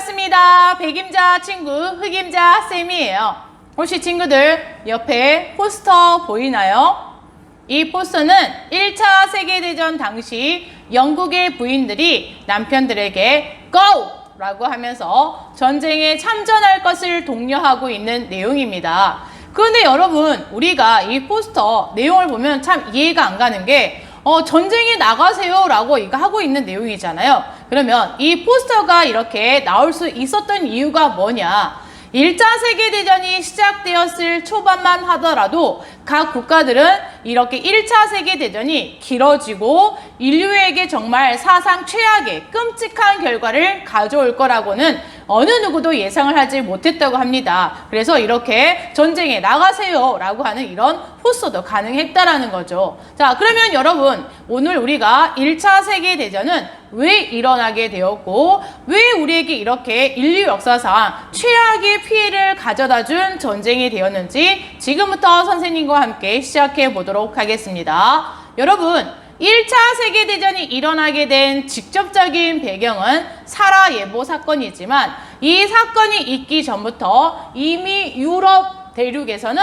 반갑습니다. 백임자 친구 흑임자 쌤이에요. 혹시 친구들 옆에 포스터 보이나요? 이 포스터는 1차 세계대전 당시 영국의 부인들이 남편들에게 GO! 라고 하면서 전쟁에 참전할 것을 독려하고 있는 내용입니다. 그런데 여러분, 우리가 이 포스터 내용을 보면 참 이해가 안 가는 게 전쟁에 나가세요 라고 이거 하고 있는 내용이잖아요. 그러면 이 포스터가 이렇게 나올 수 있었던 이유가 뭐냐? 1차 세계대전이 시작되었을 초반만 하더라도 각 국가들은 이렇게 1차 세계대전이 길어지고 인류에게 정말 사상 최악의 끔찍한 결과를 가져올 거라고는 어느 누구도 예상을 하지 못했다고 합니다. 그래서 이렇게 전쟁에 나가세요 라고 하는 이런 포스터도 가능했다라는 거죠. 자, 그러면 여러분, 오늘 우리가 1차 세계대전은 왜 일어나게 되었고 왜 우리에게 이렇게 인류 역사상 최악의 피해를 가져다 준 전쟁이 되었는지 지금부터 선생님과 함께 시작해 보도록 하겠습니다. 여러분, 1차 세계대전이 일어나게 된 직접적인 배경은 사라예보 사건이지만 이 사건이 있기 전부터 이미 유럽 대륙에서는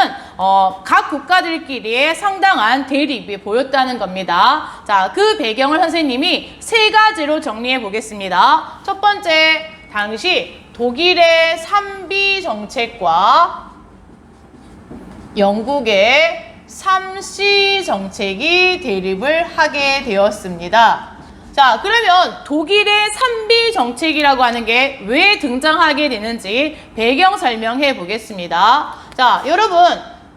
각 국가들끼리의 상당한 대립이 보였다는 겁니다. 자, 그 배경을 선생님이 세 가지로 정리해 보겠습니다. 첫 번째, 당시 독일의 삼비 정책과 영국의 3C 정책이 대립을 하게 되었습니다. 자, 그러면 독일의 3B 정책이라고 하는 게 왜 등장하게 되는지 배경 설명해 보겠습니다. 자, 여러분,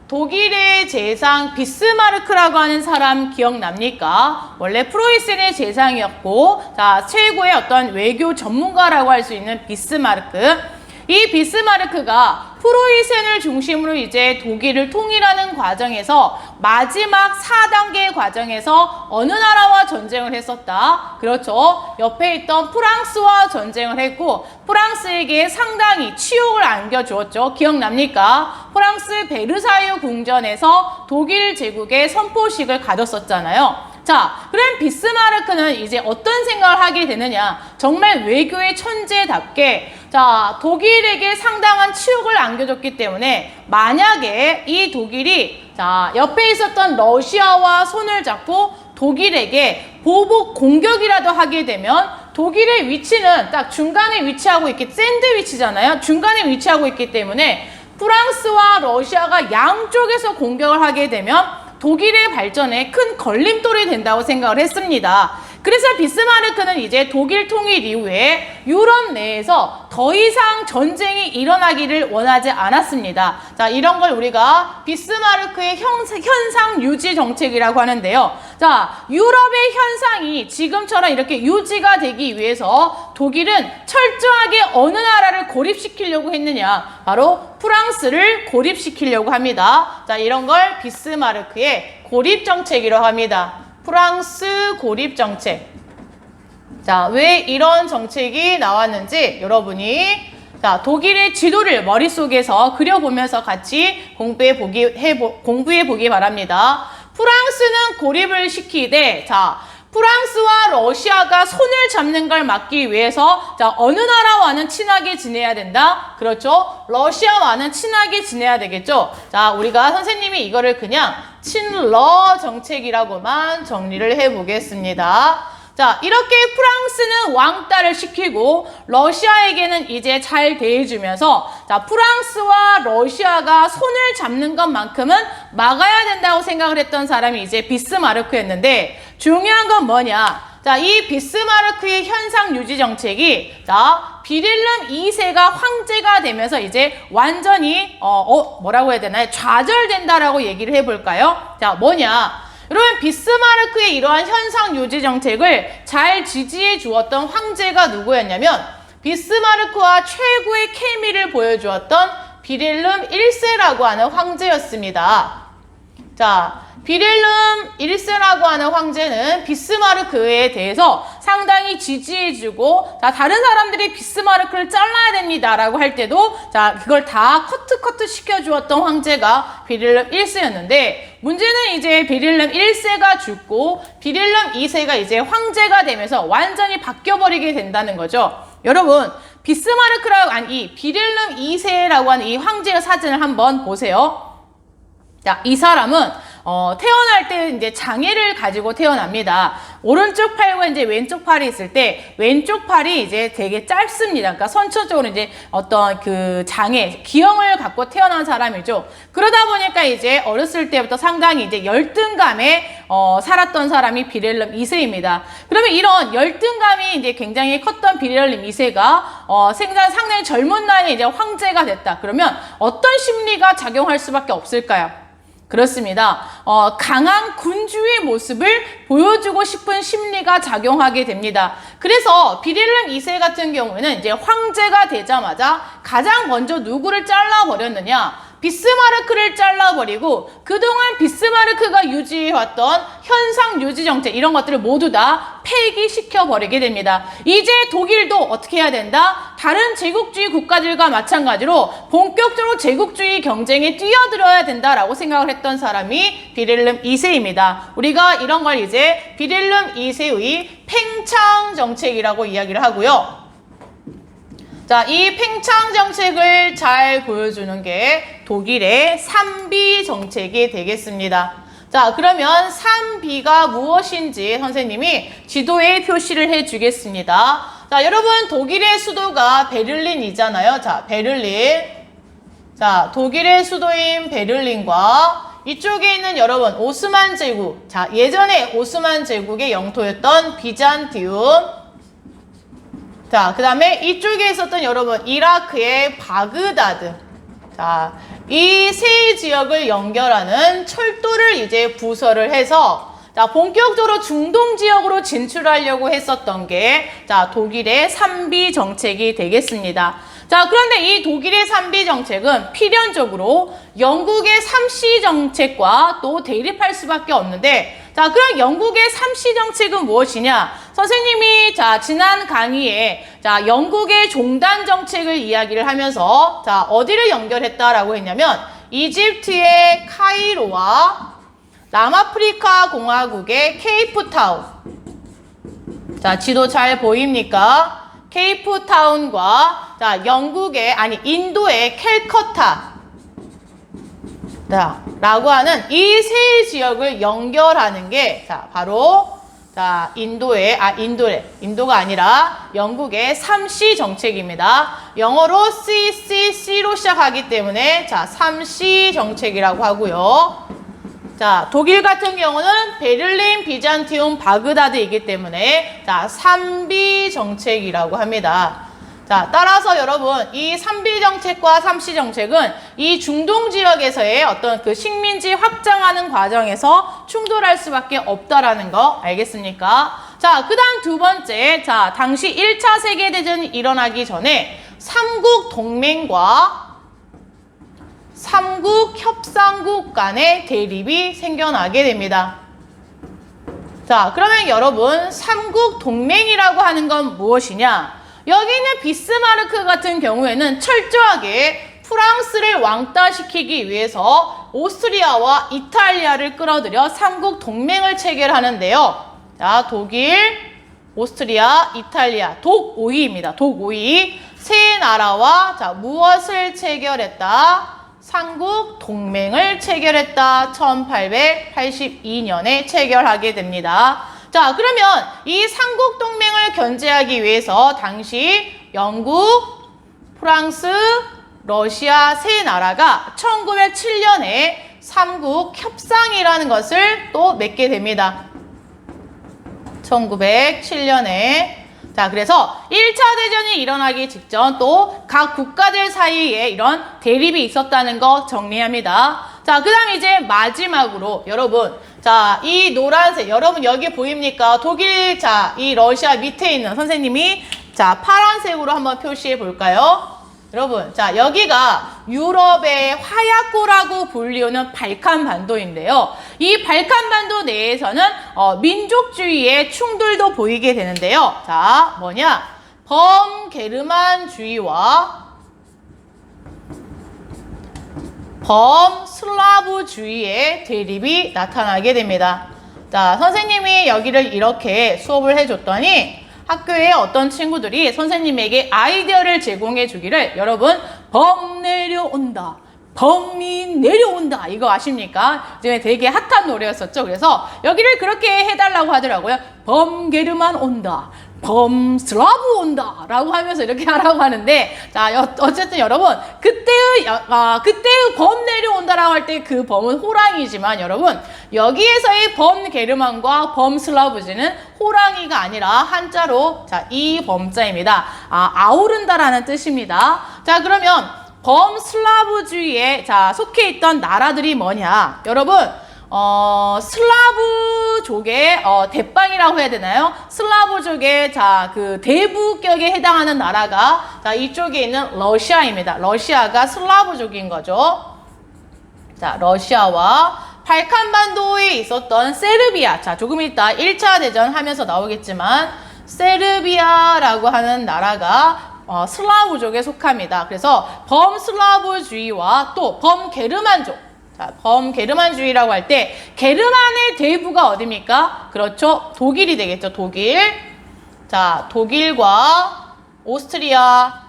독일의 재상 비스마르크라고 하는 사람 기억납니까? 원래 프로이센의 재상이었고, 자, 최고의 어떤 외교 전문가라고 할 수 있는 비스마르크. 이 비스마르크가 프로이센을 중심으로 이제 독일을 통일하는 과정에서 마지막 4단계 과정에서 어느 나라와 전쟁을 했었다? 그렇죠. 옆에 있던 프랑스와 전쟁을 했고 프랑스에게 상당히 치욕을 안겨주었죠. 기억납니까? 프랑스 베르사유 궁전에서 독일 제국의 선포식을 가졌었잖아요. 자, 그럼 비스마르크는 이제 어떤 생각을 하게 되느냐? 정말 외교의 천재답게 자, 독일에게 상당한 치욕을 안겨줬기 때문에 만약에 이 독일이 자, 옆에 있었던 러시아와 손을 잡고 독일에게 보복 공격이라도 하게 되면 독일의 위치는 딱 중간에 위치하고 있기 샌드위치잖아요. 중간에 위치하고 있기 때문에 프랑스와 러시아가 양쪽에서 공격을 하게 되면 독일의 발전에 큰 걸림돌이 된다고 생각을 했습니다. 그래서 비스마르크는 이제 독일 통일 이후에 유럽 내에서 더 이상 전쟁이 일어나기를 원하지 않았습니다. 자, 이런 걸 우리가 비스마르크의 현상 유지 정책이라고 하는데요. 자, 유럽의 현상이 지금처럼 이렇게 유지가 되기 위해서 독일은 철저하게 어느 나라를 고립시키려고 했느냐? 바로 프랑스를 고립시키려고 합니다. 자, 이런 걸 비스마르크의 고립 정책이라고 합니다. 프랑스 고립 정책. 자, 왜 이런 정책이 나왔는지 여러분이 자, 독일의 지도를 머릿속에서 그려보면서 같이 공부해 보기 바랍니다. 프랑스는 고립을 시키되 자, 프랑스와 러시아가 손을 잡는 걸 막기 위해서 자, 어느 나라와는 친하게 지내야 된다? 그렇죠? 러시아와는 친하게 지내야 되겠죠? 자, 우리가 선생님이 이거를 그냥 친러 정책이라고만 정리를 해보겠습니다. 자, 이렇게 프랑스는 왕따를 시키고 러시아에게는 이제 잘 대해주면서 자, 프랑스와 러시아가 손을 잡는 것만큼은 막아야 된다고 생각을 했던 사람이 이제 비스마르크였는데 중요한 건 뭐냐? 자, 이 비스마르크의 현상 유지 정책이 자, 비릴름 2세가 황제가 되면서 이제 완전히 뭐라고 해야 되나요? 좌절된다라고 얘기를 해볼까요? 자, 뭐냐? 여러분, 비스마르크의 이러한 현상 유지 정책을 잘 지지해 주었던 황제가 누구였냐면 비스마르크와 최고의 케미를 보여주었던 비릴름 1세라고 하는 황제였습니다. 자, 비릴름 1세라고 하는 황제는 비스마르크에 대해서 상당히 지지해주고 자, 다른 사람들이 비스마르크를 잘라야 됩니다라고 할 때도 자, 그걸 다 커트 시켜주었던 황제가 비릴름 1세였는데 문제는 이제 비릴름 1세가 죽고 비릴름 2세가 이제 황제가 되면서 완전히 바뀌어버리게 된다는 거죠. 여러분, 비스마르크라고 하는 이 비렐름 2세라고 하는 이 황제의 사진을 한번 보세요. 자, 이 사람은 태어날 때 이제 장애를 가지고 태어납니다. 오른쪽 팔과 이제 왼쪽 팔이 있을 때 왼쪽 팔이 이제 되게 짧습니다. 그러니까 선천적으로 이제 어떤 그 장애, 기형을 갖고 태어난 사람이죠. 그러다 보니까 이제 어렸을 때부터 상당히 이제 열등감에 살았던 사람이 비렐름 2세입니다. 그러면 이런 열등감이 이제 굉장히 컸던 비렐름 2세가 상당히 젊은 나이에 이제 황제가 됐다. 그러면 어떤 심리가 작용할 수밖에 없을까요? 그렇습니다. 강한 군주의 모습을 보여주고 싶은 심리가 작용하게 됩니다. 그래서 비렐름 2세 같은 경우에는 이제 황제가 되자마자 가장 먼저 누구를 잘라버렸느냐? 비스마르크를 잘라버리고 그동안 비스마르크가 유지해왔던 현상 유지 정책 이런 것들을 모두 다 폐기시켜버리게 됩니다. 이제 독일도 어떻게 해야 된다? 다른 제국주의 국가들과 마찬가지로 본격적으로 제국주의 경쟁에 뛰어들어야 된다라고 생각을 했던 사람이 비렐름 2세입니다. 우리가 이런 걸 이제 비렐름 2세의 팽창 정책이라고 이야기를 하고요. 자, 이 팽창 정책을 잘 보여주는 게 독일의 3B 정책이 되겠습니다. 자, 그러면 3B가 무엇인지 선생님이 지도에 표시를 해주겠습니다. 자, 여러분 독일의 수도가 베를린이잖아요. 자, 베를린. 자, 독일의 수도인 베를린과 이쪽에 있는 여러분 오스만 제국. 자, 예전에 오스만 제국의 영토였던 비잔티움. 자, 그 다음에 이쪽에 있었던 여러분 이라크의 바그다드. 자, 이 세 지역을 연결하는 철도를 이제 부설을 해서 자, 본격적으로 중동 지역으로 진출하려고 했었던 게 자, 독일의 3B 정책이 되겠습니다. 자, 그런데 이 독일의 3B 정책은 필연적으로 영국의 3C 정책과 또 대립할 수밖에 없는데 자, 그럼 영국의 3C 정책은 무엇이냐? 선생님이 자, 지난 강의에 자, 영국의 종단 정책을 이야기를 하면서 자, 어디를 연결했다라고 했냐면 이집트의 카이로와 남아프리카 공화국의 케이프타운. 자, 지도 잘 보입니까? 케이프타운과 자, 인도의 캘커타. 자, 라고 하는 이 세 지역을 연결하는 게 자, 바로 자, 인도가 아니라 영국의 3C 정책입니다. 영어로 C로 시작하기 때문에 자, 3C 정책이라고 하고요. 자, 독일 같은 경우는 베를린, 비잔티움, 바그다드이기 때문에 자, 3B 정책이라고 합니다. 자, 따라서 여러분 이 3B 정책과 3C 정책은 이 중동 지역에서의 어떤 그 식민지 확장하는 과정에서 충돌할 수밖에 없다라는 거 알겠습니까? 자, 그 다음 두 번째, 자, 당시 1차 세계대전이 일어나기 전에 삼국 동맹과 삼국 협상국 간의 대립이 생겨나게 됩니다. 자, 그러면 여러분 삼국 동맹이라고 하는 건 무엇이냐? 여기 있는 비스마르크 같은 경우에는 철저하게 프랑스를 왕따시키기 위해서 오스트리아와 이탈리아를 끌어들여 삼국 동맹을 체결하는데요. 자, 독일, 오스트리아, 이탈리아, 독5위입니다. 독5위. 세 나라와 자, 무엇을 체결했다? 삼국 동맹을 체결했다. 1882년에 체결하게 됩니다. 자, 그러면 이 삼국 동맹을 견제하기 위해서 당시 영국, 프랑스, 러시아 세 나라가 1907년에 삼국 협상이라는 것을 또 맺게 됩니다. 1907년에 자, 그래서 1차 대전이 일어나기 직전 또 각 국가들 사이에 이런 대립이 있었다는 거 정리합니다. 자, 그 다음 이제 마지막으로 여러분 자, 이 노란색 여러분 여기 보입니까? 독일 자, 이 러시아 밑에 있는 선생님이 자, 파란색으로 한번 표시해 볼까요? 여러분, 자, 여기가 유럽의 화약고라고 불리우는 발칸반도인데요. 이 발칸반도 내에서는 민족주의의 충돌도 보이게 되는데요. 자, 뭐냐? 범게르만주의와 범슬라브주의의 대립이 나타나게 됩니다. 자, 선생님이 여기를 이렇게 수업을 해줬더니 학교에 어떤 친구들이 선생님에게 아이디어를 제공해 주기를 여러분 범 내려온다. 범이 내려온다. 이거 아십니까? 요즘에 되게 핫한 노래였었죠. 그래서 여기를 그렇게 해달라고 하더라고요. 범게르만 온다. 범 슬라브 온다. 라고 하면서 이렇게 하라고 하는데, 자, 어쨌든 여러분, 그때의 범 내려온다라고 할 때 그 범은 호랑이지만 여러분, 여기에서의 범 게르만과 범 슬라브지는 호랑이가 아니라 한자로, 자, 이 범자입니다. 아우른다라는 뜻입니다. 자, 그러면 범 슬라브주의에 자, 속해 있던 나라들이 뭐냐? 여러분, 슬라브족의 대빵이라고 해야 되나요? 슬라브족의 자, 그 대부격에 해당하는 나라가 자, 이쪽에 있는 러시아입니다. 러시아가 슬라브족인 거죠. 자, 러시아와 발칸반도에 있었던 세르비아. 자, 조금 이따 1차 대전 하면서 나오겠지만 세르비아라고 하는 나라가 슬라브족에 속합니다. 그래서 범슬라브주의와 또 범게르만족. 자, 범게르만주의라고 할 때 게르만의 대부가 어디입니까? 그렇죠. 독일이 되겠죠. 독일. 자, 독일과 오스트리아가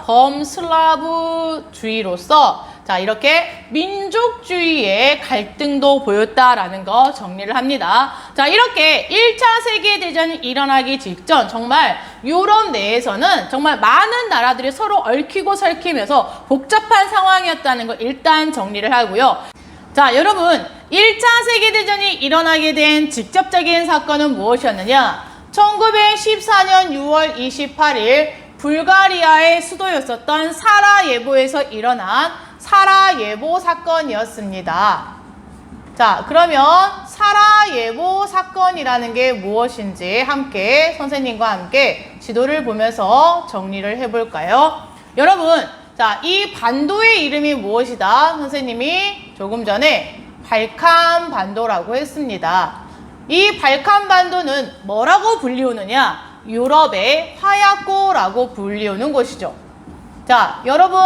범슬라브주의로서 자, 이렇게 민족주의의 갈등도 보였다라는 거 정리를 합니다. 자, 이렇게 1차 세계대전이 일어나기 직전 정말 유럽 내에서는 정말 많은 나라들이 서로 얽히고 설키면서 복잡한 상황이었다는 거 일단 정리를 하고요. 자, 여러분 1차 세계대전이 일어나게 된 직접적인 사건은 무엇이었느냐? 1914년 6월 28일 불가리아의 수도였었던 사라예보에서 일어난 사라예보 사건이었습니다. 자, 그러면 사라예보 사건이라는 게 무엇인지 함께 선생님과 함께 지도를 보면서 정리를 해볼까요? 여러분, 자, 이 반도의 이름이 무엇이다? 선생님이 조금 전에 발칸반도라고 했습니다. 이 발칸반도는 뭐라고 불리우느냐? 유럽의 화약고라고 불리우는 곳이죠. 자, 여러분,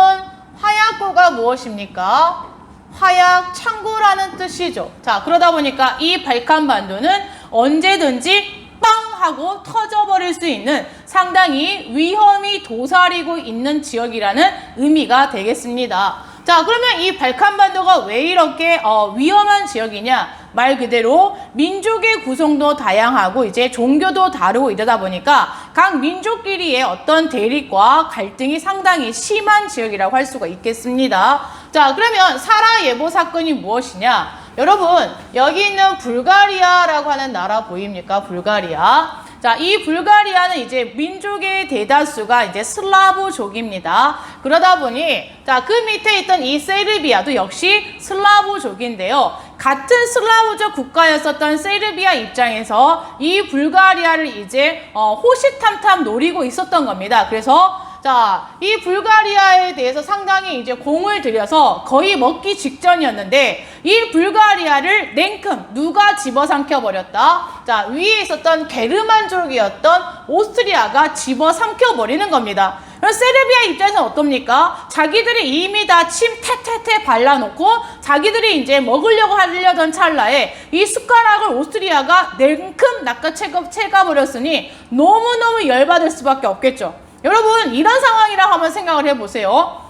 화약고가 무엇입니까? 화약 창고라는 뜻이죠. 자, 그러다 보니까 이 발칸반도는 언제든지 빵 하고 터져버릴 수 있는 상당히 위험이 도사리고 있는 지역이라는 의미가 되겠습니다. 자, 그러면 이 발칸반도가 왜 이렇게 위험한 지역이냐? 말 그대로 민족의 구성도 다양하고 이제 종교도 다르고 이러다 보니까 각 민족끼리의 어떤 대립과 갈등이 상당히 심한 지역이라고 할 수가 있겠습니다. 자, 그러면 사라예보 사건이 무엇이냐? 여러분, 여기 있는 불가리아라고 하는 나라 보입니까? 불가리아. 자, 이 불가리아는 이제 민족의 대다수가 이제 슬라브족입니다. 그러다 보니, 자, 그 밑에 있던 이 세르비아도 역시 슬라브족인데요. 같은 슬라브족 국가였었던 세르비아 입장에서 이 불가리아를 이제 호시탐탐 노리고 있었던 겁니다. 그래서 자, 이 불가리아에 대해서 상당히 이제 공을 들여서 거의 먹기 직전이었는데 이 불가리아를 냉큼 누가 집어삼켜 버렸다? 자, 위에 있었던 게르만족이었던 오스트리아가 집어삼켜 버리는 겁니다. 그럼 세르비아 입장에서는 어떻습니까? 자기들이 이미 다 침 태태태 발라놓고 자기들이 이제 먹으려고 하려던 찰나에 이 숟가락을 오스트리아가 냉큼 낚아채가버렸으니 너무너무 열받을 수밖에 없겠죠. 여러분, 이런 상황이라고 한번 생각을 해보세요.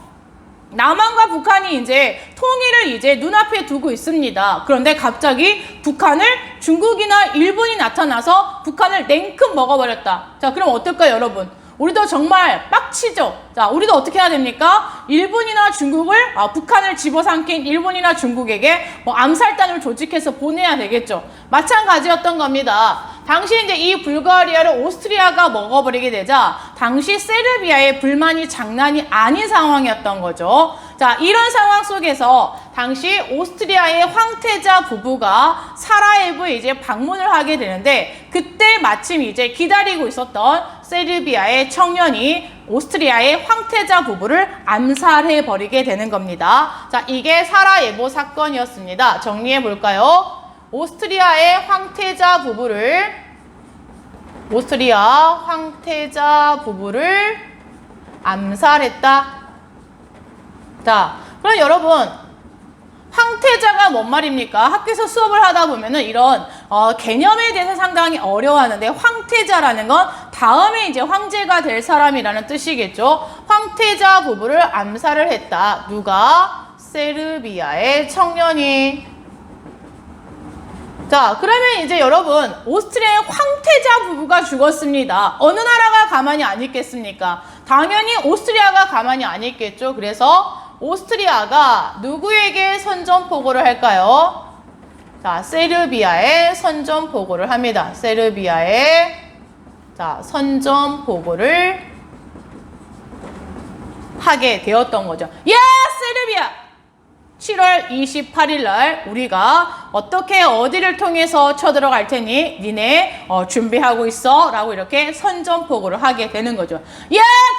남한과 북한이 이제 통일을 이제 눈앞에 두고 있습니다. 그런데 갑자기 북한을 중국이나 일본이 나타나서 북한을 냉큼 먹어버렸다. 자, 그럼 어떨까요, 여러분? 우리도 정말 빡치죠. 자, 우리도 어떻게 해야 됩니까? 일본이나 중국을 북한을 집어삼킨 일본이나 중국에게 암살단을 조직해서 보내야 되겠죠. 마찬가지였던 겁니다. 당시 이제 이 불가리아를 오스트리아가 먹어버리게 되자 당시 세르비아의 불만이 장난이 아닌 상황이었던 거죠. 자, 이런 상황 속에서 당시 오스트리아의 황태자 부부가 사라예보에 이제 방문을 하게 되는데 그때 마침 이제 기다리고 있었던 세르비아의 청년이 오스트리아의 황태자 부부를 암살해 버리게 되는 겁니다. 자, 이게 사라예보 사건이었습니다. 정리해 볼까요? 오스트리아 황태자 부부를 암살했다. 자, 그럼 여러분, 황태자가 뭔 말입니까? 학교에서 수업을 하다 보면은 이런 개념에 대해서 상당히 어려워하는데 황태자라는 건 다음에 이제 황제가 될 사람이라는 뜻이겠죠. 황태자 부부를 암살을 했다. 누가? 세르비아의 청년이. 자, 그러면 이제 여러분 오스트리아의 황태자 부부가 죽었습니다. 어느 나라가 가만히 안 있겠습니까? 당연히 오스트리아가 가만히 안 있겠죠. 그래서 오스트리아가 누구에게 선전포고를 할까요? 자, 세르비아에 선전포고를 합니다. 세르비아에 선전포고를 하게 되었던 거죠. 세르비아! 7월 28일 날 우리가 어떻게 어디를 통해서 쳐들어갈 테니 니네 준비하고 있어 라고 이렇게 선전포고를 하게 되는 거죠.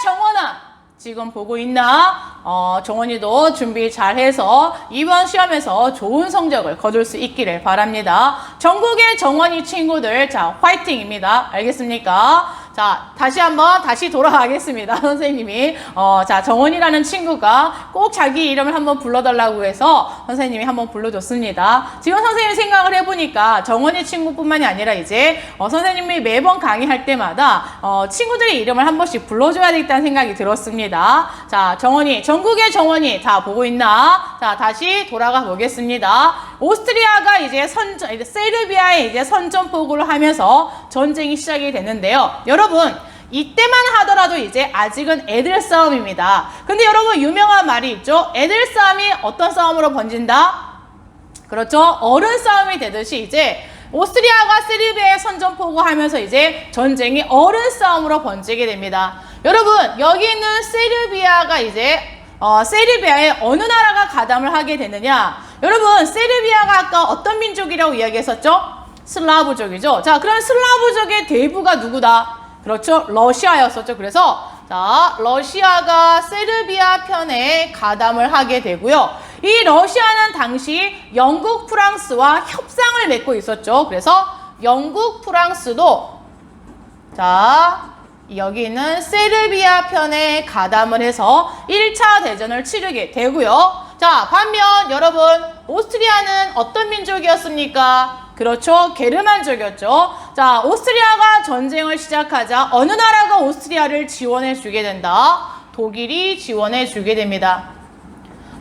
정원아! 지금 보고 있나? 정원이도 준비 잘해서 이번 시험에서 좋은 성적을 거둘 수 있기를 바랍니다. 전국의 정원이 친구들, 자, 화이팅입니다. 알겠습니까? 자, 다시 돌아가겠습니다. 선생님이. 자, 정원이라는 친구가 꼭 자기 이름을 한번 불러달라고 해서 선생님이 한번 불러줬습니다. 지금 선생님이 생각을 해보니까 정원이 친구뿐만이 아니라 이제 선생님이 매번 강의할 때마다 친구들의 이름을 한 번씩 불러줘야 되겠다는 생각이 들었습니다. 자, 정원이, 전국의 정원이 다 보고 있나? 자, 다시 돌아가 보겠습니다. 오스트리아가 이제 세르비아에 이제 선전포고를 하면서 전쟁이 시작이 됐는데요. 여러분, 이때만 하더라도 이제 아직은 애들 싸움입니다. 근데 여러분 유명한 말이 있죠. 애들 싸움이 어떤 싸움으로 번진다? 그렇죠. 어른 싸움이 되듯이 이제 오스트리아가 세르비아에 선전포고 하면서 이제 전쟁이 어른 싸움으로 번지게 됩니다. 여러분 여기 있는 세르비아가 이제 세르비아에 어느 나라가 가담을 하게 되느냐? 여러분 세르비아가 아까 어떤 민족이라고 이야기했었죠? 슬라브족이죠. 자, 그럼 슬라브족의 대부가 누구다? 그렇죠. 러시아였었죠. 그래서 자, 러시아가 세르비아 편에 가담을 하게 되고요. 이 러시아는 당시 영국, 프랑스와 협상을 맺고 있었죠. 그래서 영국, 프랑스도 자, 여기는 세르비아 편에 가담을 해서 1차 대전을 치르게 되고요. 자, 반면 여러분 오스트리아는 어떤 민족이었습니까? 그렇죠. 게르만족이었죠. 자, 오스트리아가 전쟁을 시작하자 어느 나라가 오스트리아를 지원해 주게 된다? 독일이 지원해 주게 됩니다.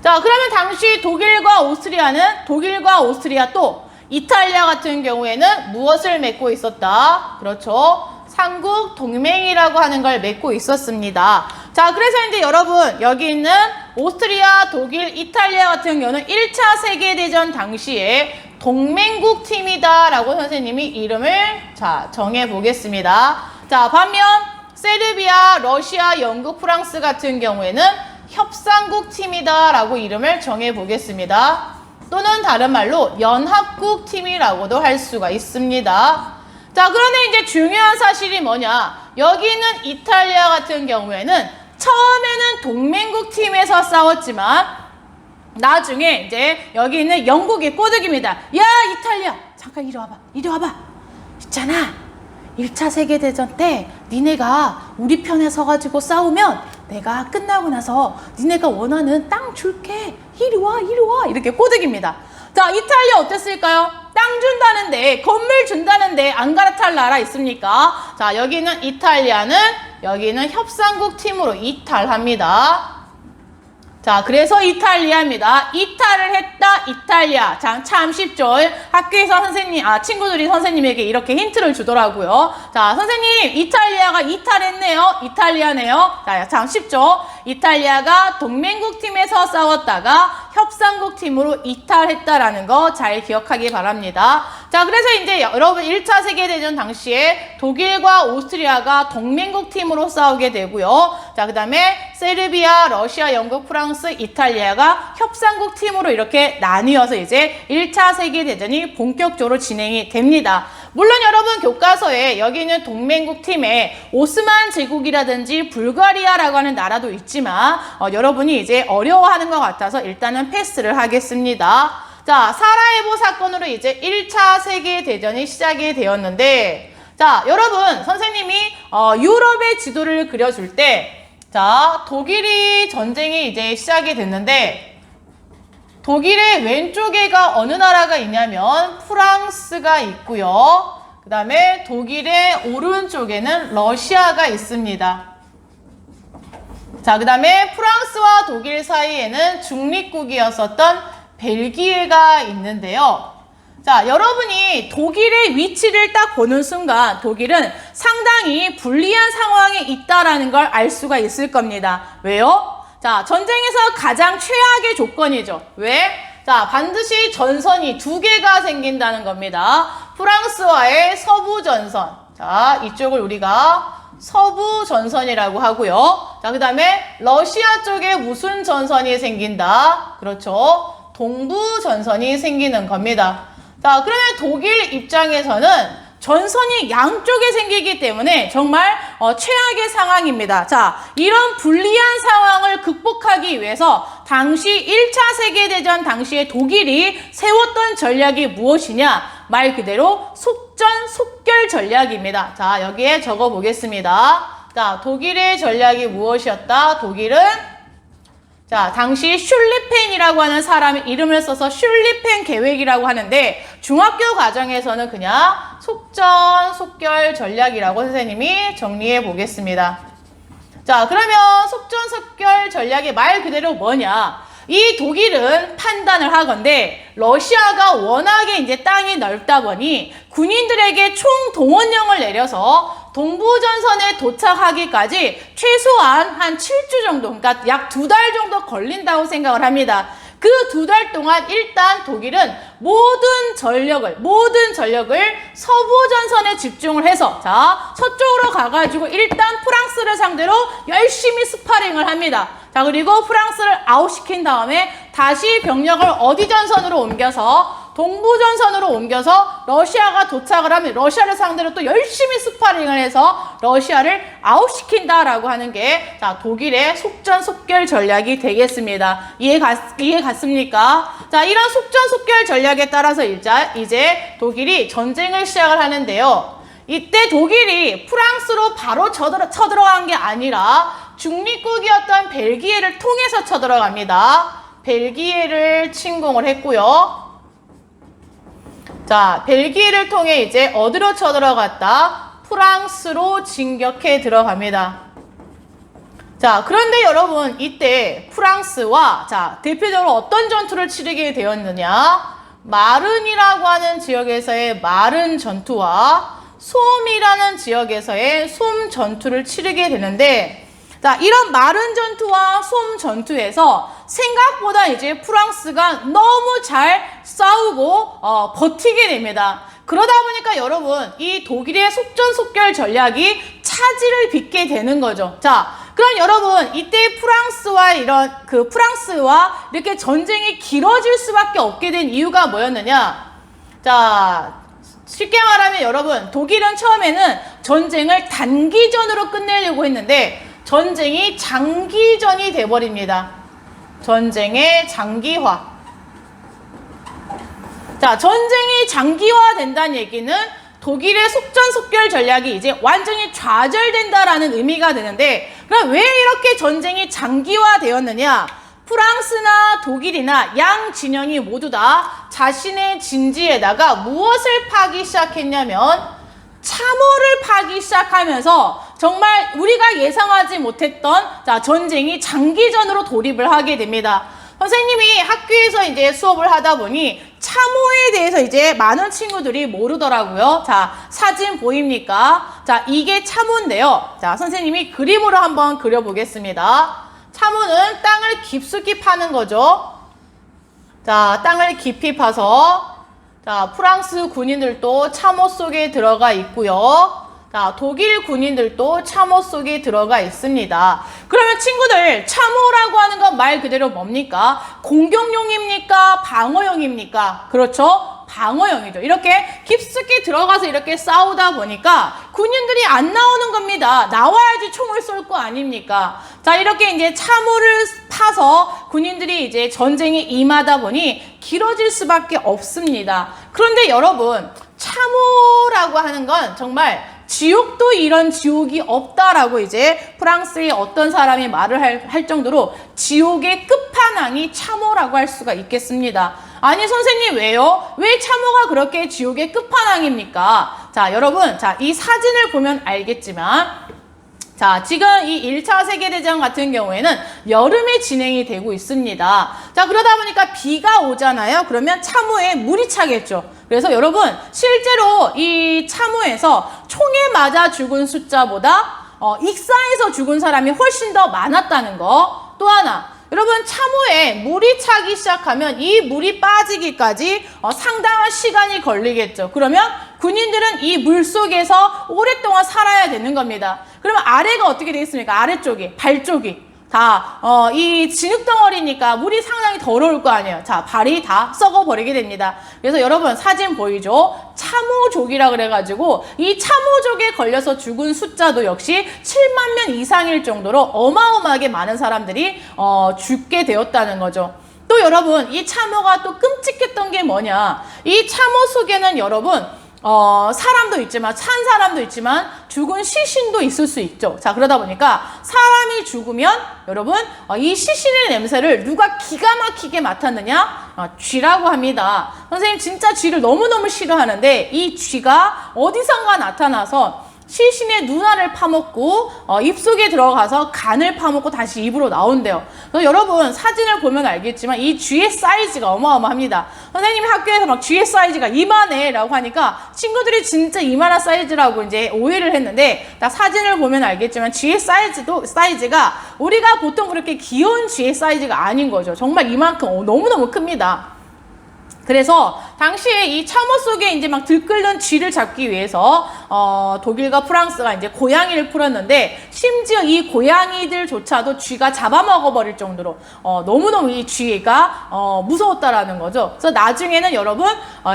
자, 그러면 당시 독일과 오스트리아 또 이탈리아 같은 경우에는 무엇을 맺고 있었다? 그렇죠. 삼국 동맹이라고 하는 걸 맺고 있었습니다. 자, 그래서 이제 여러분 여기 있는 오스트리아, 독일, 이탈리아 같은 경우는 1차 세계대전 당시에 동맹국 팀이다 라고 선생님이 이름을 자 정해 보겠습니다. 자, 반면 세르비아, 러시아, 영국, 프랑스 같은 경우에는 협상국 팀이다 라고 이름을 정해 보겠습니다. 또는 다른 말로 연합국 팀이라고도 할 수가 있습니다. 자, 그런데 이제 중요한 사실이 뭐냐? 여기 있는 이탈리아 같은 경우에는 처음에는 동맹국 팀에서 싸웠지만 나중에 이제 여기 있는 영국이 꼬드깁니다. 야, 이탈리아! 잠깐 이리 와봐. 있잖아. 1차 세계대전 때 니네가 우리 편에 서가지고 싸우면 내가 끝나고 나서 니네가 원하는 땅 줄게. 이리 와. 이렇게 꼬드깁니다. 자, 이탈리아 어땠을까요? 땅 준다는데, 건물 준다는데 안 갈아탈 나라 있습니까? 자, 여기는 이탈리아는 여기는 협상국 팀으로 이탈합니다. 자, 그래서 이탈리아입니다. 이탈을 했다, 이탈리아. 자, 참 쉽죠? 학교에서 친구들이 선생님에게 이렇게 힌트를 주더라고요. 자, 선생님, 이탈리아가 이탈했네요. 이탈리아네요. 자, 참 쉽죠? 이탈리아가 동맹국 팀에서 싸웠다가 협상국 팀으로 이탈했다라는 거 잘 기억하기 바랍니다. 자, 그래서 이제 여러분 1차 세계대전 당시에 독일과 오스트리아가 동맹국 팀으로 싸우게 되고요. 자, 그 다음에 세르비아, 러시아, 영국, 프랑스, 이탈리아가 협상국 팀으로 이렇게 나뉘어서 이제 1차 세계대전이 본격적으로 진행이 됩니다. 물론 여러분 교과서에 여기 있는 동맹국 팀에 오스만 제국이라든지 불가리아라고 하는 나라도 있지만 여러분이 이제 어려워하는 것 같아서 일단은 패스를 하겠습니다. 자, 사라예보 사건으로 이제 1차 세계대전이 시작이 되었는데 자, 여러분 선생님이 유럽의 지도를 그려줄 때 자, 독일이 전쟁이 이제 시작이 됐는데 독일의 왼쪽에가 어느 나라가 있냐면 프랑스가 있고요. 그 다음에 독일의 오른쪽에는 러시아가 있습니다. 자, 그 다음에 프랑스와 독일 사이에는 중립국이었었던 벨기에가 있는데요. 자, 여러분이 독일의 위치를 딱 보는 순간 독일은 상당히 불리한 상황에 있다라는 걸 알 수가 있을 겁니다. 왜요? 자, 전쟁에서 가장 최악의 조건이죠. 왜? 자, 반드시 전선이 두 개가 생긴다는 겁니다. 프랑스와의 서부 전선. 자, 이쪽을 우리가 서부 전선이라고 하고요. 자, 그 다음에 러시아 쪽에 무슨 전선이 생긴다? 그렇죠. 동부 전선이 생기는 겁니다. 자, 그러면 독일 입장에서는 전선이 양쪽에 생기기 때문에 정말 최악의 상황입니다. 자, 이런 불리한 상황을 극복하기 위해서 당시 1차 세계대전 당시에 독일이 세웠던 전략이 무엇이냐? 말 그대로 속전속결 전략입니다. 자, 여기에 적어 보겠습니다. 자, 독일의 전략이 무엇이었다? 독일은 자, 당시 슐리펜이라고 하는 사람의 이름을 써서 슐리펜 계획이라고 하는데 중학교 과정에서는 그냥 속전속결 전략이라고 선생님이 정리해 보겠습니다. 자, 그러면 속전속결 전략의 말 그대로 뭐냐? 이 독일은 판단을 하건대 러시아가 워낙에 이제 땅이 넓다 보니 군인들에게 총동원령을 내려서 동부전선에 도착하기까지 최소한 한 7주 정도, 그러니까 약 2달 정도 걸린다고 생각을 합니다. 그 2달 동안 일단 독일은 모든 전력을 서부전선에 집중을 해서 자, 서쪽으로 가가지고 일단 프랑스를 상대로 열심히 스파링을 합니다. 자, 그리고 프랑스를 아웃시킨 다음에 다시 병력을 어디 전선으로 옮겨서 동부전선으로 옮겨서 러시아가 도착을 하면 러시아를 상대로 또 열심히 스파링을 해서 러시아를 아웃시킨다라고 하는 게 자, 독일의 속전속결 전략이 되겠습니다. 이해 갔습니까? 자, 이런 속전속결 전략에 따라서 이제 독일이 전쟁을 시작을 하는데요. 이때 독일이 프랑스로 바로 쳐들어간 게 아니라 중립국이었던 벨기에를 통해서 쳐들어갑니다. 벨기에를 침공을 했고요. 자, 벨기에를 통해 이제 어디로 쳐들어갔다? 프랑스로 진격해 들어갑니다. 자, 그런데 여러분 이때 프랑스와 자, 대표적으로 어떤 전투를 치르게 되었느냐? 마른이라고 하는 지역에서의 마른 전투와 솜이라는 지역에서의 솜 전투를 치르게 되는데 자, 이런 마른 전투와 솜 전투에서 생각보다 이제 프랑스가 너무 잘 싸우고 버티게 됩니다. 그러다 보니까 여러분 이 독일의 속전속결 전략이 차질을 빚게 되는 거죠. 자, 그럼 여러분 이때 프랑스와 이렇게 전쟁이 길어질 수밖에 없게 된 이유가 뭐였느냐? 자, 쉽게 말하면 여러분 독일은 처음에는 전쟁을 단기전으로 끝내려고 했는데 전쟁이 장기전이 돼버립니다. 전쟁의 장기화. 자, 전쟁이 장기화된다는 얘기는 독일의 속전속결 전략이 이제 완전히 좌절된다라는 의미가 되는데 그럼 왜 이렇게 전쟁이 장기화되었느냐? 프랑스나 독일이나 양 진영이 모두 다 자신의 진지에다가 무엇을 파기 시작했냐면 참호를 파기 시작하면서 정말 우리가 예상하지 못했던 자, 전쟁이 장기전으로 돌입을 하게 됩니다. 선생님이 학교에서 이제 수업을 하다 보니 참호에 대해서 이제 많은 친구들이 모르더라고요. 자, 사진 보입니까? 자, 이게 참호인데요. 자, 선생님이 그림으로 한번 그려보겠습니다. 참호는 땅을 깊숙이 파는 거죠. 자, 땅을 깊이 파서 자, 프랑스 군인들도 참호 속에 들어가 있고요. 자, 독일 군인들도 참호 속에 들어가 있습니다. 그러면 친구들, 참호라고 하는 건 말 그대로 뭡니까? 공격용입니까? 방어용입니까? 그렇죠? 방어용이죠. 이렇게 깊숙이 들어가서 이렇게 싸우다 보니까 군인들이 안 나오는 겁니다. 나와야지 총을 쏠 거 아닙니까? 자, 이렇게 이제 참호를 파서 군인들이 이제 전쟁에 임하다 보니 길어질 수밖에 없습니다. 그런데 여러분, 참호라고 하는 건 정말 지옥도 이런 지옥이 없다라고 이제 프랑스의 어떤 사람이 말을 할 정도로 지옥의 끝판왕이 참호라고 할 수가 있겠습니다. 아니 선생님 왜요? 왜 참호가 그렇게 지옥의 끝판왕입니까? 자 여러분, 자 이 사진을 보면 알겠지만, 자, 지금 이 1차 세계대전 같은 경우에는 여름에 진행이 되고 있습니다. 자, 그러다 보니까 비가 오잖아요. 그러면 참호에 물이 차겠죠. 그래서 여러분, 실제로 이 참호에서 총에 맞아 죽은 숫자보다 익사해서 죽은 사람이 훨씬 더 많았다는 거. 또 하나, 여러분 참호에 물이 차기 시작하면 이 물이 빠지기까지 상당한 시간이 걸리겠죠. 그러면 군인들은 이 물 속에서 오랫동안 살아야 되는 겁니다. 그러면 아래가 어떻게 되겠습니까? 아래쪽이, 발 쪽이 다 이 진흙덩어리니까 물이 상당히 더러울 거 아니에요. 자, 발이 다 썩어버리게 됩니다. 그래서 여러분 사진 보이죠? 참호족이라 그래가지고 이 참호족에 걸려서 죽은 숫자도 역시 7만 명 이상일 정도로 어마어마하게 많은 사람들이 죽게 되었다는 거죠. 또 여러분, 이 참호가 또 끔찍했던 게 뭐냐? 이 참호 속에는 여러분 사람도 있지만, 찬 사람도 있지만 죽은 시신도 있을 수 있죠. 자, 그러다 보니까 사람이 죽으면 여러분 이 시신의 냄새를 누가 기가 막히게 맡았느냐? 쥐라고 합니다. 선생님 진짜 쥐를 너무너무 싫어하는데 이 쥐가 어디선가 나타나서 시신의 누나를 파먹고 입속에 들어가서 간을 파먹고 다시 입으로 나온대요. 그래서 여러분 사진을 보면 알겠지만 이 쥐의 사이즈가 어마어마합니다. 선생님이 학교에서 막 쥐의 사이즈가 이만해 라고 하니까 친구들이 진짜 이만한 사이즈라고 이제 오해를 했는데, 딱 사진을 보면 알겠지만 쥐의 사이즈가 우리가 보통 그렇게 귀여운 쥐의 사이즈가 아닌 거죠. 정말 이만큼 너무너무 큽니다. 그래서 당시에 이 참호 속에 이제 막 들끓는 쥐를 잡기 위해서 독일과 프랑스가 이제 고양이를 풀었는데, 심지어 이 고양이들조차도 쥐가 잡아먹어버릴 정도로 너무너무 이 쥐가 무서웠다라는 거죠. 그래서 나중에는 여러분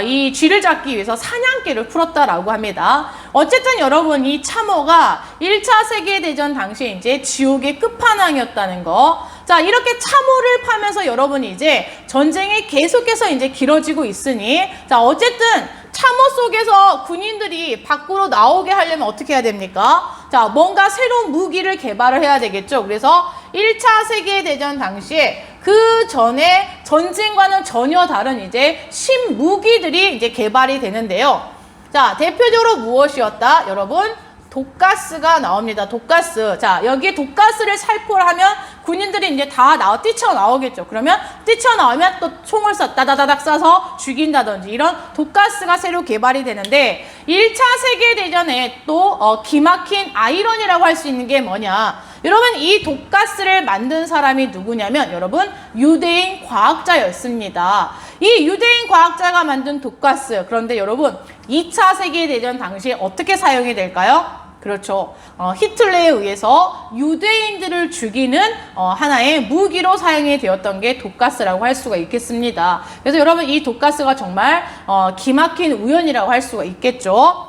이 쥐를 잡기 위해서 사냥개를 풀었다라고 합니다. 어쨌든 여러분 이 참호가 1차 세계대전 당시에 이제 지옥의 끝판왕이었다는 거. 자, 이렇게 참호를 파면서 여러분이 이제 전쟁이 계속해서 이제 길어지고 있으니, 자, 어쨌든 참호 속에서 군인들이 밖으로 나오게 하려면 어떻게 해야 됩니까? 자, 뭔가 새로운 무기를 개발을 해야 되겠죠. 그래서 1차 세계대전 당시에 그 전에 전쟁과는 전혀 다른 이제 신무기들이 이제 개발이 되는데요. 자, 대표적으로 무엇이었다? 여러분, 독가스가 나옵니다. 독가스. 자, 여기에 독가스를 살포를 하면 군인들이 이제 다 뛰쳐나오겠죠. 그러면 뛰쳐나오면 또 총을 따다다닥 쏴서 죽인다든지 이런 독가스가 새로 개발이 되는데, 1차 세계대전에 또 기막힌 아이러니라고 할 수 있는 게 뭐냐? 여러분 이 독가스를 만든 사람이 누구냐면 여러분 유대인 과학자였습니다. 이 유대인 과학자가 만든 독가스, 그런데 여러분 2차 세계대전 당시에 어떻게 사용이 될까요? 그렇죠. 히틀러에 의해서 유대인들을 죽이는 하나의 무기로 사용이 되었던 게 독가스라고 할 수가 있겠습니다. 그래서 여러분 이 독가스가 정말 기막힌 우연이라고 할 수가 있겠죠.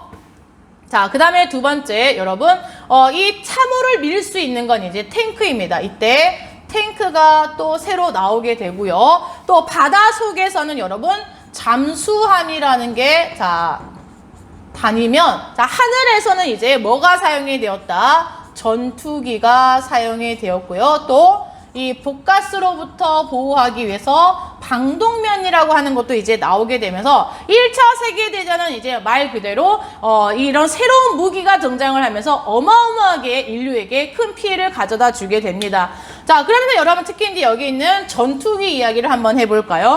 자, 그 다음에 두 번째, 여러분 이 참호를 밀 수 있는 건 이제 탱크입니다. 이때 탱크가 또 새로 나오게 되고요. 또 바다 속에서는 여러분 잠수함이라는 게 다니면, 자, 하늘에서는 이제 뭐가 사용이 되었다? 전투기가 사용이 되었고요. 또 이 독가스로부터 보호하기 위해서 방독면이라고 하는 것도 이제 나오게 되면서 1차 세계대전은 이제 말 그대로 이런 새로운 무기가 등장을 하면서 어마어마하게 인류에게 큰 피해를 가져다 주게 됩니다. 자, 그러면서 여러분 특히 이제 여기 있는 전투기 이야기를 한번 해볼까요?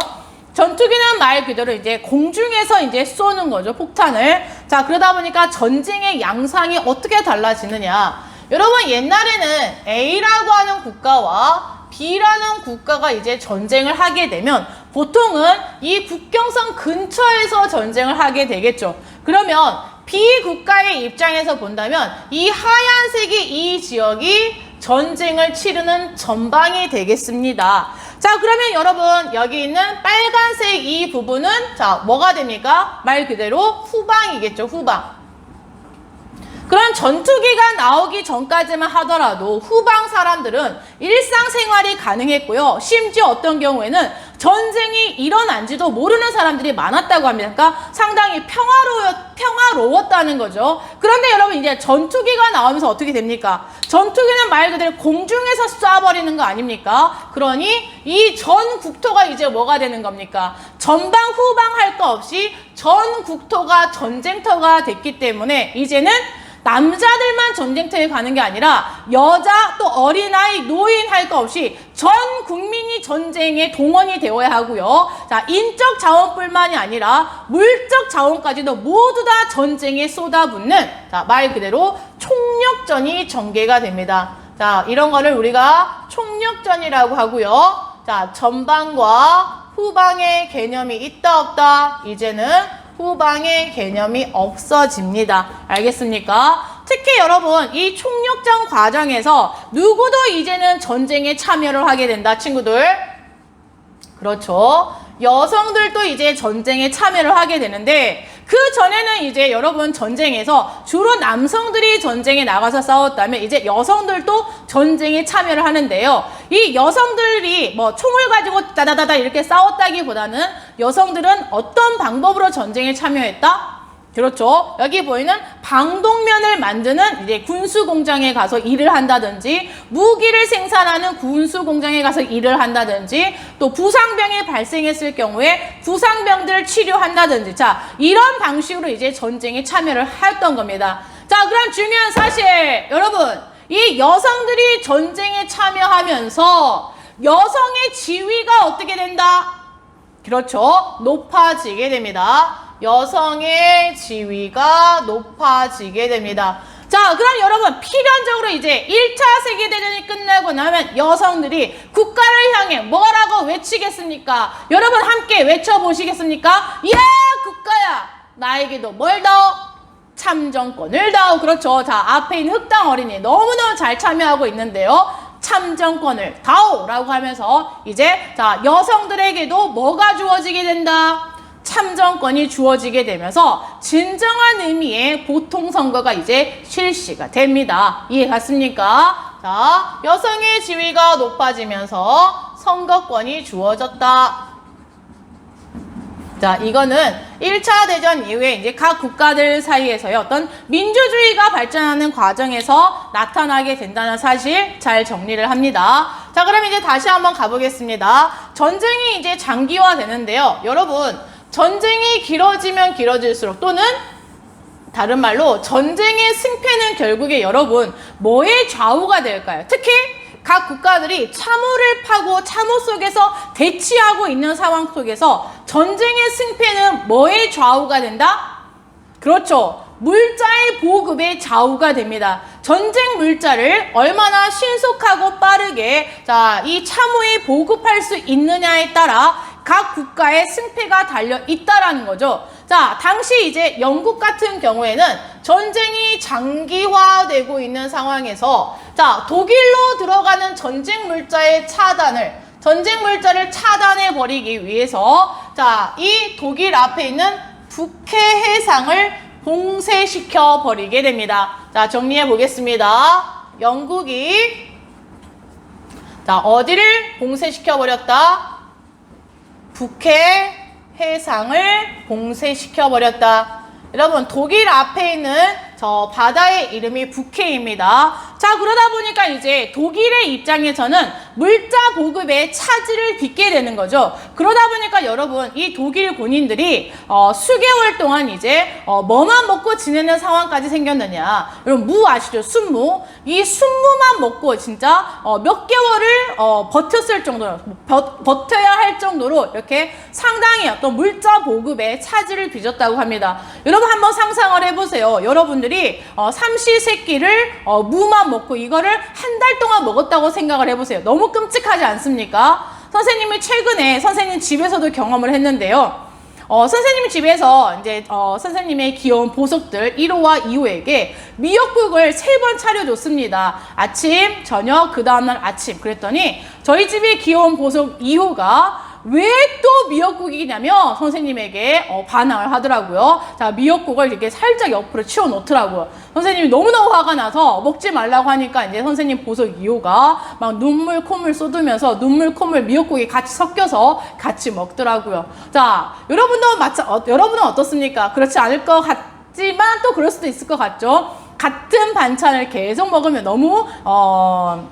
전투기는 말 그대로 이제 공중에서 이제 쏘는 거죠, 폭탄을. 자, 그러다 보니까 전쟁의 양상이 어떻게 달라지느냐. 여러분 옛날에는 A라고 하는 국가와 B라는 국가가 이제 전쟁을 하게 되면 보통은 이 국경선 근처에서 전쟁을 하게 되겠죠. 그러면 B 국가의 입장에서 본다면 이 하얀색이 이 지역이 전쟁을 치르는 전방이 되겠습니다. 자, 그러면 여러분 여기 있는 빨간색 이 부분은 자, 뭐가 됩니까? 말 그대로 후방이겠죠, 후방. 그런 전투기가 나오기 전까지만 하더라도 후방 사람들은 일상생활이 가능했고요. 심지어 어떤 경우에는 전쟁이 일어난지도 모르는 사람들이 많았다고 합니다. 그러니까 상당히 평화로웠다는 거죠. 그런데 여러분 이제 전투기가 나오면서 어떻게 됩니까? 전투기는 말 그대로 공중에서 쏴버리는 거 아닙니까? 그러니 이 전 국토가 이제 뭐가 되는 겁니까? 전방 후방 할 거 없이 전 국토가 전쟁터가 됐기 때문에 이제는 남자들만 전쟁터에 가는 게 아니라 여자 또 어린아이 노인 할 거 없이 전 국민이 전쟁에 동원이 되어야 하고요. 자, 인적 자원뿐만이 아니라 물적 자원까지도 모두 다 전쟁에 쏟아붓는 자, 말 그대로 총력전이 전개가 됩니다. 자, 이런 거를 우리가 총력전이라고 하고요. 자, 전방과 후방의 개념이 있다 없다 이제는 후방의 개념이 없어집니다. 알겠습니까? 특히 여러분 이 총력전 과정에서 누구도 이제는 전쟁에 참여를 하게 된다 친구들. 그렇죠. 여성들도 이제 전쟁에 참여를 하게 되는데 그 전에는 이제 여러분 전쟁에서 주로 남성들이 전쟁에 나가서 싸웠다면 이제 여성들도 전쟁에 참여를 하는데요. 이 여성들이 뭐 총을 가지고 다다다다 이렇게 싸웠다기보다는 여성들은 어떤 방법으로 전쟁에 참여했다? 그렇죠. 여기 보이는 방독면을 만드는 이제 군수 공장에 가서 일을 한다든지 무기를 생산하는 군수 공장에 가서 일을 한다든지 또 부상병이 발생했을 경우에 부상병들을 치료한다든지 자 이런 방식으로 이제 전쟁에 참여를 했던 겁니다. 자 그럼 중요한 사실 여러분 이 여성들이 전쟁에 참여하면서 여성의 지위가 어떻게 된다? 그렇죠. 높아지게 됩니다. 여성의 지위가 높아지게 됩니다. 자, 그럼 여러분 필연적으로 이제 1차 세계대전이 끝나고 나면 여성들이 국가를 향해 뭐라고 외치겠습니까? 여러분 함께 외쳐보시겠습니까? 예, 국가야! 나에게도 뭘 다오? 참정권을 다오. 그렇죠. 자, 앞에 있는 흑당 어린이 너무너무 잘 참여하고 있는데요. 참정권을 다오라고 하면서 이제 자 여성들에게도 뭐가 주어지게 된다? 참정권이 주어지게 되면서 진정한 의미의 보통선거가 이제 실시가 됩니다. 이해 갔습니까? 자, 여성의 지위가 높아지면서 선거권이 주어졌다. 자, 이거는 1차 대전 이후에 이제 각 국가들 사이에서의 어떤 민주주의가 발전하는 과정에서 나타나게 된다는 사실 잘 정리를 합니다. 자, 그럼 이제 다시 한번 가보겠습니다. 전쟁이 이제 장기화되는데요. 여러분, 전쟁이 길어지면 길어질수록 또는 다른 말로 전쟁의 승패는 결국에 여러분 뭐의 좌우가 될까요? 특히 각 국가들이 참호를 파고 참호 속에서 대치하고 있는 상황 속에서 전쟁의 승패는 뭐의 좌우가 된다? 그렇죠. 물자의 보급의 좌우가 됩니다. 전쟁 물자를 얼마나 신속하고 빠르게 자, 이 참호에 보급할 수 있느냐에 따라 각 국가의 승패가 달려 있다라는 거죠. 자, 당시 이제 영국 같은 경우에는 전쟁이 장기화되고 있는 상황에서 자, 독일로 들어가는 전쟁 물자를 차단해 버리기 위해서 자, 이 독일 앞에 있는 북해 해상을 봉쇄시켜 버리게 됩니다. 자, 정리해 보겠습니다. 영국이 자, 어디를 봉쇄시켜 버렸다? 북해 해상을 봉쇄시켜 버렸다. 여러분 독일 앞에 있는 저 바다의 이름이 북해입니다. 자 그러다 보니까 이제 독일의 입장에서는 물자 보급에 차질을 빚게 되는 거죠. 그러다 보니까 여러분 이 독일 군인들이 수개월 동안 이제 뭐만 먹고 지내는 상황까지 생겼느냐. 여러분 무 아시죠? 순무. 이 순무만 먹고 진짜 몇 개월을 버텼을 정도로 버텨야 할 정도로 이렇게 상당히 어떤 물자 보급에 차질을 빚었다고 합니다. 여러분 한번 상상을 해보세요. 여러분들이 삼시세끼를 무만 먹고 이거를 한 달 동안 먹었다고 생각을 해보세요. 너무 끔찍하지 않습니까? 선생님이 최근에 선생님 집에서도 경험을 했는데요. 선생님 집에서 이제 선생님의 귀여운 보석들 1호와 2호에게 미역국을 3번 차려줬습니다. 아침, 저녁, 그 다음날 아침. 그랬더니 저희 집의 귀여운 보석 2호가 왜 또 미역국이냐면 선생님에게 반항을 하더라고요. 자, 미역국을 이렇게 살짝 옆으로 치워 놓더라고요. 선생님이 너무너무 화가 나서 먹지 말라고 하니까 이제 선생님 보석 2호가 막 눈물 콧물 쏟으면서 눈물 콧물 미역국이 같이 섞여서 같이 먹더라고요. 자, 여러분은 어떻습니까? 그렇지 않을 것 같지만 또 그럴 수도 있을 것 같죠. 같은 반찬을 계속 먹으면 너무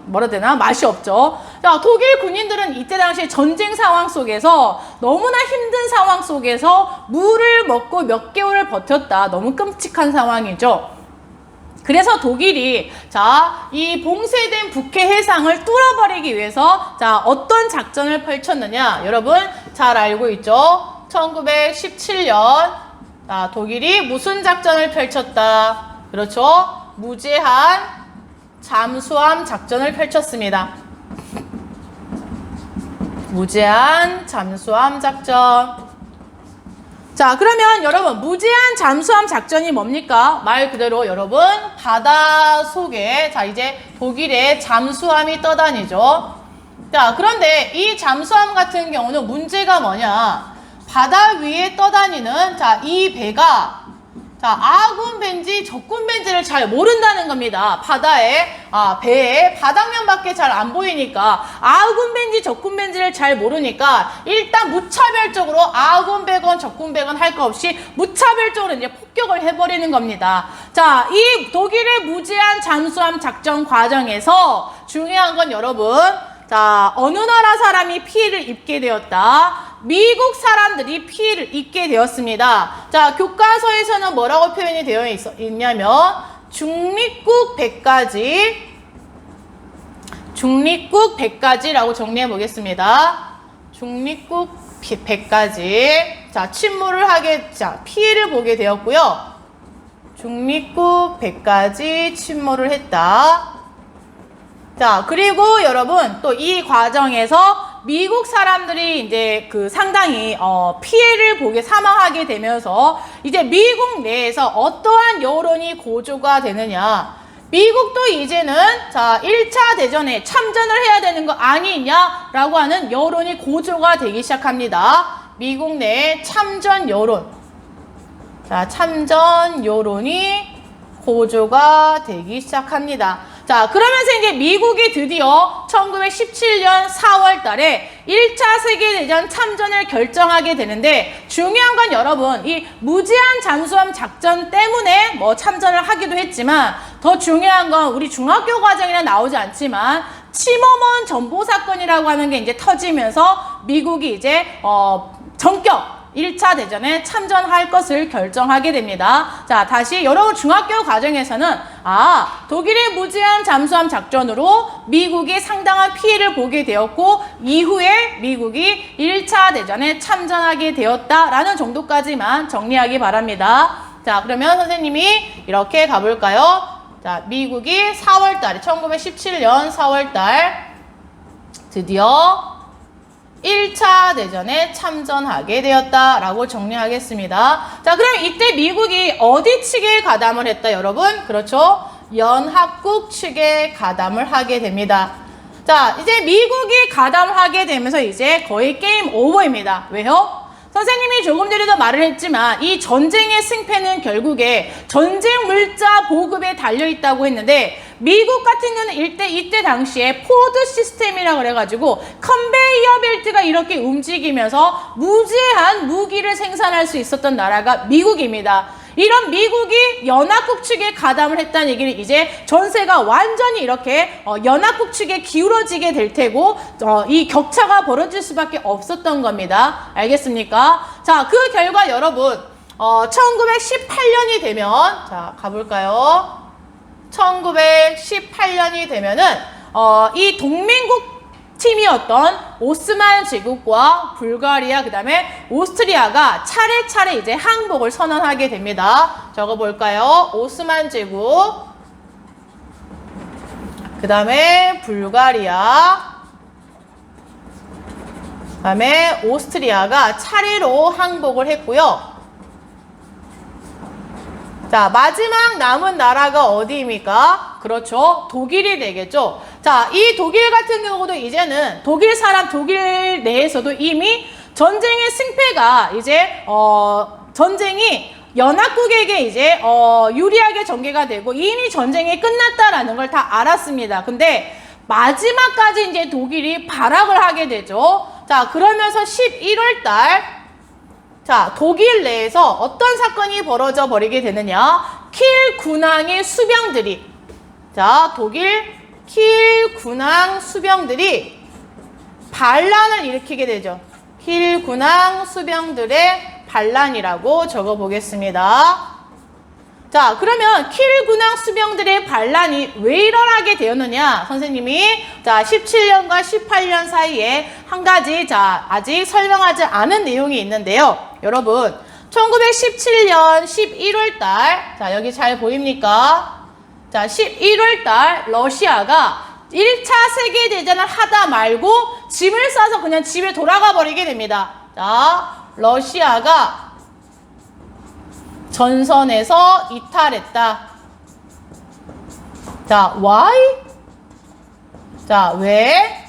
뭐라 되나 맛이 없죠. 자, 독일 군인들은 이때 당시 전쟁 상황 속에서 너무나 힘든 상황 속에서 물을 먹고 몇 개월을 버텼다. 너무 끔찍한 상황이죠. 그래서 독일이 이 봉쇄된 북해 해상을 뚫어버리기 위해서 어떤 작전을 펼쳤느냐, 여러분 잘 알고 있죠. 1917년 독일이 무슨 작전을 펼쳤다? 그렇죠. 무제한 잠수함 작전을 펼쳤습니다. 무제한 잠수함 작전. 자, 그러면 여러분 무제한 잠수함 작전이 뭡니까? 말 그대로 여러분 바다 속에 이제 독일의 잠수함이 떠다니죠. 자, 그런데 이 잠수함 같은 경우는 문제가 뭐냐? 바다 위에 떠다니는 이 배가 아군 벤지, 적군 벤지를 잘 모른다는 겁니다. 배에 바닥면밖에 잘 안 보이니까 아군 벤지, 적군 벤지를 잘 모르니까 일단 무차별적으로 아군 배건, 적군 배건 할 거 없이 무차별적으로 이제 폭격을 해버리는 겁니다. 자, 이 독일의 무제한 잠수함 작전 과정에서 중요한 건 여러분, 어느 나라 사람이 피해를 입게 되었다? 미국 사람들이 피해를 입게 되었습니다. 자, 교과서에서는 뭐라고 표현이 되어 있냐면 중립국 100가지라고 정리해 보겠습니다. 중립국 100가지. 자, 침몰을 피해를 보게 되었고요. 중립국 100가지 침몰을 했다. 자, 그리고 여러분 또 이 과정에서 미국 사람들이 이제 상당히 피해를 보게 사망하게 되면서 이제 미국 내에서 어떠한 여론이 고조가 되느냐. 미국도 이제는 1차 대전에 참전을 해야 되는 거 아니냐라고 하는 여론이 고조가 되기 시작합니다. 미국 내에 참전 여론. 참전 여론이 고조가 되기 시작합니다. 자, 그러면서 이제 미국이 드디어 1917년 4월 달에 1차 세계대전 참전을 결정하게 되는데, 중요한 건 여러분, 이 무제한 잠수함 작전 때문에 참전을 하기도 했지만, 더 중요한 건 우리 중학교 과정이나 나오지 않지만, 침어먼 전보 사건이라고 하는 게 이제 터지면서 미국이 이제 전격 1차 대전에 참전할 것을 결정하게 됩니다. 자, 다시 여러분 중학교 과정에서는 독일의 무제한 잠수함 작전으로 미국이 상당한 피해를 보게 되었고 이후에 미국이 1차 대전에 참전하게 되었다라는 정도까지만 정리하기 바랍니다. 자, 그러면 선생님이 이렇게 가볼까요? 자, 미국이 4월달에 1917년 4월달 드디어 1차 대전에 참전하게 되었다라고 정리하겠습니다. 자, 그럼 이때 미국이 어디 측에 가담을 했다, 여러분? 그렇죠? 연합국 측에 가담을 하게 됩니다. 자, 이제 미국이 가담하게 되면서 이제 거의 게임 오버입니다. 왜요? 선생님이 조금 전에도 말을 했지만 이 전쟁의 승패는 결국에 전쟁 물자 보급에 달려있다고 했는데, 미국 같은 경우는 이때 당시에 포드 시스템이라고 그래가지고 컨베이어 벨트가 이렇게 움직이면서 무제한 무기를 생산할 수 있었던 나라가 미국입니다. 이런 미국이 연합국 측에 가담을 했다는 얘기는 이제 전세가 완전히 이렇게 연합국 측에 기울어지게 될 테고 이 격차가 벌어질 수밖에 없었던 겁니다. 알겠습니까? 자, 그 결과 여러분 1918년이 되면, 자, 가볼까요? 1918년이 되면은 이 동맹국 팀이었던 오스만 제국과 불가리아, 그 다음에 오스트리아가 차례차례 이제 항복을 선언하게 됩니다. 적어볼까요? 오스만 제국, 그 다음에 불가리아, 그 다음에 오스트리아가 차례로 항복을 했고요. 자, 마지막 남은 나라가 어디입니까? 그렇죠. 독일이 되겠죠. 자, 이 독일 같은 경우도 이제는 독일 사람, 독일 내에서도 이미 전쟁의 승패가 이제, 전쟁이 연합국에게 이제, 유리하게 전개가 되고 이미 전쟁이 끝났다라는 걸 다 알았습니다. 근데 마지막까지 이제 독일이 발악을 하게 되죠. 자, 그러면서 11월 달, 자, 독일 내에서 어떤 사건이 벌어져 버리게 되느냐. 킬 군항의 수병들이, 자, 독일 킬 군항 수병들이 반란을 일으키게 되죠. 킬 군항 수병들의 반란이라고 적어 보겠습니다. 자, 그러면 킬 군항 수병들의 반란이 왜 일어나게 되었느냐? 선생님이 자, 17년과 18년 사이에 한 가지 자, 아직 설명하지 않은 내용이 있는데요. 여러분, 1917년 11월 달, 자, 여기 잘 보입니까? 자, 11월 달 러시아가 1차 세계대전을 하다 말고 짐을 싸서 그냥 집에 돌아가 버리게 됩니다. 자, 러시아가 전선에서 이탈했다. 자, why? 자, 왜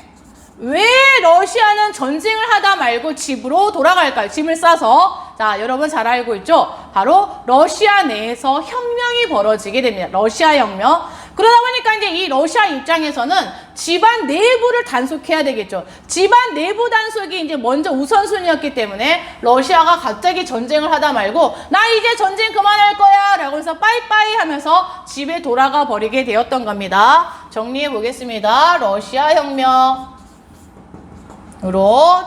러시아는 전쟁을 하다 말고 집으로 돌아갈까요? 짐을 싸서. 자, 여러분 잘 알고 있죠? 바로 러시아 내에서 혁명이 벌어지게 됩니다. 러시아 혁명. 그러다 보니까 이제 이 러시아 입장에서는 집안 내부를 단속해야 되겠죠. 집안 내부 단속이 이제 먼저 우선순위였기 때문에 러시아가 갑자기 전쟁을 하다 말고 나 이제 전쟁 그만할 거야 라고 해서 빠이빠이 하면서 집에 돌아가 버리게 되었던 겁니다. 정리해 보겠습니다. 러시아 혁명으로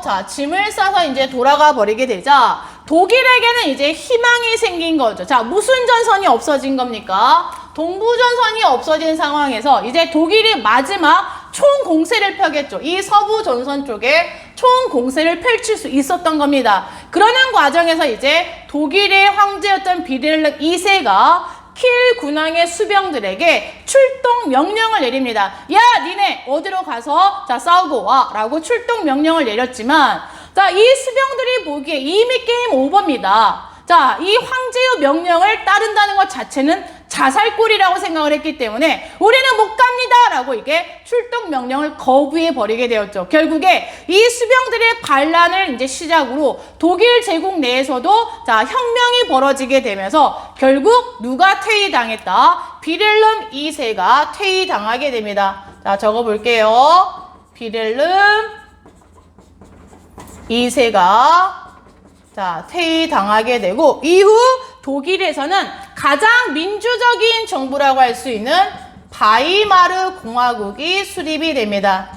자, 짐을 싸서 이제 돌아가 버리게 되자 독일에게는 이제 희망이 생긴 거죠. 자, 무슨 전선이 없어진 겁니까? 동부전선이 없어진 상황에서 이제 독일이 마지막 총공세를 펴겠죠. 이 서부전선 쪽에 총공세를 펼칠 수 있었던 겁니다. 그러는 과정에서 이제 독일의 황제였던 비렐름 2세가 킬 군항의 수병들에게 출동 명령을 내립니다. 야, 니네 어디로 가서 자, 싸우고 와 라고 출동 명령을 내렸지만 자, 이 수병들이 보기에 이미 게임 오버입니다. 자, 이 황제의 명령을 따른다는 것 자체는 자살골이라고 생각을 했기 때문에 우리는 못 갑니다 라고 이게 출동 명령을 거부해 버리게 되었죠. 결국에 이 수병들의 반란을 이제 시작으로 독일 제국 내에서도 자, 혁명이 벌어지게 되면서 결국 누가 퇴위당했다? 비렐름 2세가 퇴위당하게 됩니다. 자, 적어 볼게요. 비렐름 2세가 자, 퇴위당하게 되고 이후 독일에서는 가장 민주적인 정부라고 할 수 있는 바이마르 공화국이 수립이 됩니다.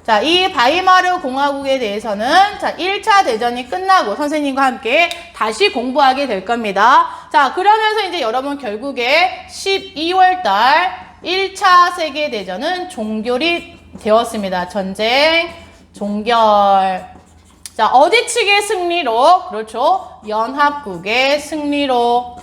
자, 이 바이마르 공화국에 대해서는 자, 1차 대전이 끝나고 선생님과 함께 다시 공부하게 될 겁니다. 자, 그러면서 이제 여러분 결국에 12월 달 1차 세계대전은 종결이 되었습니다. 전쟁 종결. 자, 어디 측의 승리로? 그렇죠. 연합국의 승리로.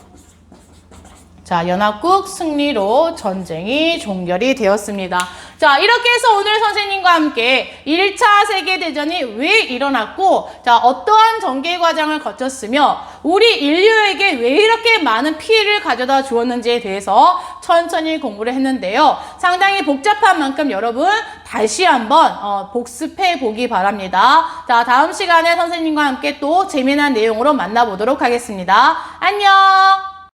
자, 연합국 승리로 전쟁이 종결이 되었습니다. 자, 이렇게 해서 오늘 선생님과 함께 1차 세계대전이 왜 일어났고, 자, 어떠한 전개 과정을 거쳤으며, 우리 인류에게 왜 이렇게 많은 피해를 가져다 주었는지에 대해서 천천히 공부를 했는데요. 상당히 복잡한 만큼 여러분 다시 한번 복습해 보기 바랍니다. 자, 다음 시간에 선생님과 함께 또 재미난 내용으로 만나보도록 하겠습니다. 안녕!